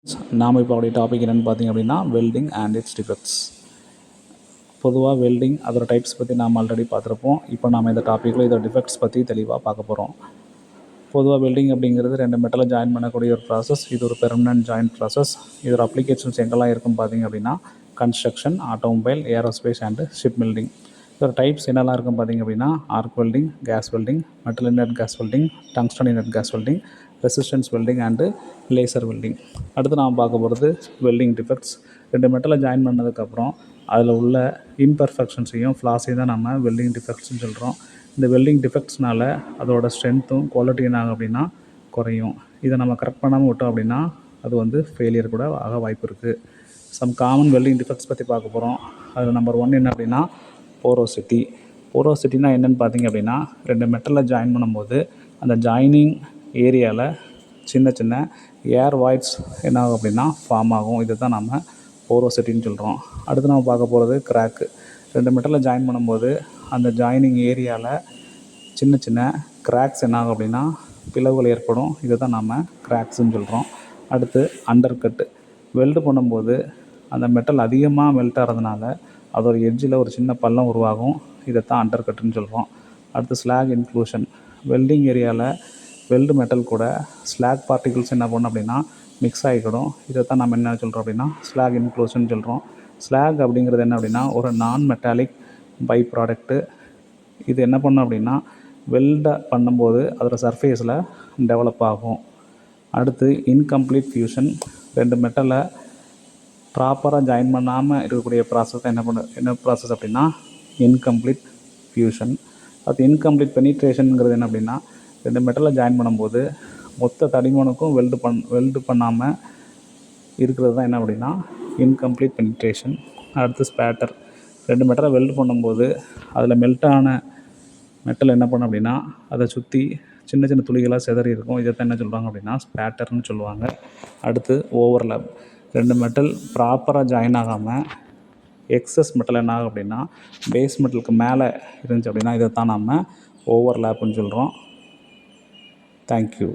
நாம் இப்போ அவருடைய டாபிக் என்னென்னு பார்த்திங்க அப்படின்னா வெல்டிங் அண்ட் இட்ஸ் டிஃபெக்ட்ஸ். பொதுவாக வெல்டிங் அதோட டைப்ஸ் பற்றி நாம் ஆல்ரெடி பார்த்துருப்போம். இப்போ நாம் இந்த டாப்பிக்கில் இதோட டிஃபெக்ட்ஸ் பற்றி தெளிவாக பார்க்க போகிறோம். பொதுவாக வெல்டிங் அப்படிங்கிறது ரெண்டு மெட்டலை ஜாயின் பண்ணக்கூடிய ஒரு ப்ராசஸ். இது ஒரு பெர்மனன்ட் ஜாயின்ட் ப்ராசஸ். இதோட அப்ளிகேஷன்ஸ் எங்கெல்லாம் இருக்குன்னு பார்த்திங்க அப்படின்னா construction, automobile, aerospace and ship building. இதோட டைப்ஸ் என்னெல்லாம் இருக்கும் பார்த்திங்க அப்படின்னா arc welding, gas welding, metal inert gas welding, tungsten inert gas welding, resistance welding and laser welding. அடுத்து நாம் பார்க்க போகிறது வெல்டிங் டிஃபெக்ட்ஸ். ரெண்டு மெட்டலை ஜாயின் பண்ணதுக்கப்புறம் அதில் உள்ள இம்பர்ஃபெக்ஷன்ஸையும் ஃப்ளாஸையும் தான் நம்ம வெல்டிங் டிஃபெக்ட்ஸ்னு சொல்கிறோம். இந்த வெல்டிங் டிஃபெக்ட்ஸ்னால் அதோட ஸ்ட்ரென்த்தும் குவாலிட்டி என்ன ஆகும் அப்படின்னா குறையும். இதை நம்ம கரெக்ட் பண்ணாமல் விட்டோம் அப்படின்னா அது ஃபெயிலியர் கூட ஆக வாய்ப்பு இருக்குது. சம் காமன் வெல்டிங் டிஃபெக்ட்ஸ் பற்றி பார்க்க போகிறோம். அதில் நம்பர் 1 என்ன அப்படின்னா போரோசிட்டி. போரோசிட்டினா என்னென்னு பார்த்திங்க அப்படின்னா ரெண்டு மெட்டலில் ஜாயின் பண்ணும்போது அந்த ஜாயினிங் ஏரியாவில் சின்ன சின்ன ஏர் வாய்ட்ஸ் என்ன ஆகும் அப்படின்னா ஃபார்ம் ஆகும். இதை தான் நம்ம போரோசிட்டின்னு சொல்கிறோம். அடுத்து நம்ம பார்க்க போகிறது கிராக்கு. ரெண்டு மெட்டலில் ஜாயின் பண்ணும்போது அந்த ஜாயினிங் ஏரியாவில் சின்ன சின்ன கிராக்ஸ் என்ன ஆகும் அப்படின்னா பிளவுகள் ஏற்படும். இதை தான் நம்ம கிராக்ஸ்ன்னு சொல்கிறோம். அடுத்து அண்டர் கட்டு. வெல்டு பண்ணும்போது அந்த மெட்டல் அதிகமாக மெல்ட் ஆகிறதுனால அதோட எட்ஜில் ஒரு சின்ன பள்ளம் உருவாகும். இதை தான் அண்டர் கட்டுன்னு சொல்கிறோம். அடுத்து ஸ்லாக் இன்க்ளூஷன். வெல்டிங் ஏரியாவில் வெல்டு மெட்டல் கூட ஸ்லாக் பார்ட்டிகிள்ஸ் என்ன பண்ணும் அப்படின்னா மிக்ஸ் ஆகிக்கிடும். இதை தான் நம்ம என்ன சொல்கிறோம் அப்படின்னா ஸ்லாக் இன்க்ளூஷன் சொல்கிறோம். ஸ்லாக் அப்படிங்கிறது என்ன அப்படின்னா ஒரு நான் மெட்டாலிக் பை ப்ராடக்ட்டு. இது என்ன பண்ணும் அப்படின்னா வெல்டை பண்ணும்போது அதோட சர்ஃபேஸில் டெவலப் ஆகும். அடுத்து இன்கம்ப்ளீட் ஃபியூஷன். ரெண்டு மெட்டலை ப்ராப்பராக ஜாயின் பண்ணாமல் இருக்கக்கூடிய ப்ராசஸ் என்ன ப்ராசஸ் அப்படின்னா இன்கம்ப்ளீட் ஃபியூஷன். அது இன்கம்ப்ளீட் பெனிட்ரேஷனுங்கிறது என்ன அப்படின்னா ரெண்டு மெட்டலை ஜாயின் பண்ணும்போது மொத்த தடிமனுக்கும் வெல்டு பண்ணாமல் இருக்கிறது தான் என்ன அப்படின்னா இன்கம்ப்ளீட் பெனிட்ரேஷன். அடுத்து ஸ்பேட்டர். ரெண்டு மெட்டலை வெல்டு பண்ணும்போது அதில் மெல்ட்டான மெட்டல் என்ன பண்ணும் அப்படின்னா அதை சுற்றி சின்ன சின்ன துளிகளாக சிதறி இருக்கும். இதை தான் என்ன சொல்கிறாங்க அப்படின்னா ஸ்பேட்டர்னு சொல்லுவாங்க. அடுத்து ஓவர்லேப். ரெண்டு மெட்டல் ப்ராப்பராக ஜாயின் ஆகாமல் எக்ஸஸ் மெட்டல் என்ன ஆகும் அப்படின்னா பேஸ் மெட்டலுக்கு மேலே இருந்துச்சு அப்படின்னா இதை தான் நம்ம ஓவர்லேப்புன்னு சொல்கிறோம். தேங்க்யூ.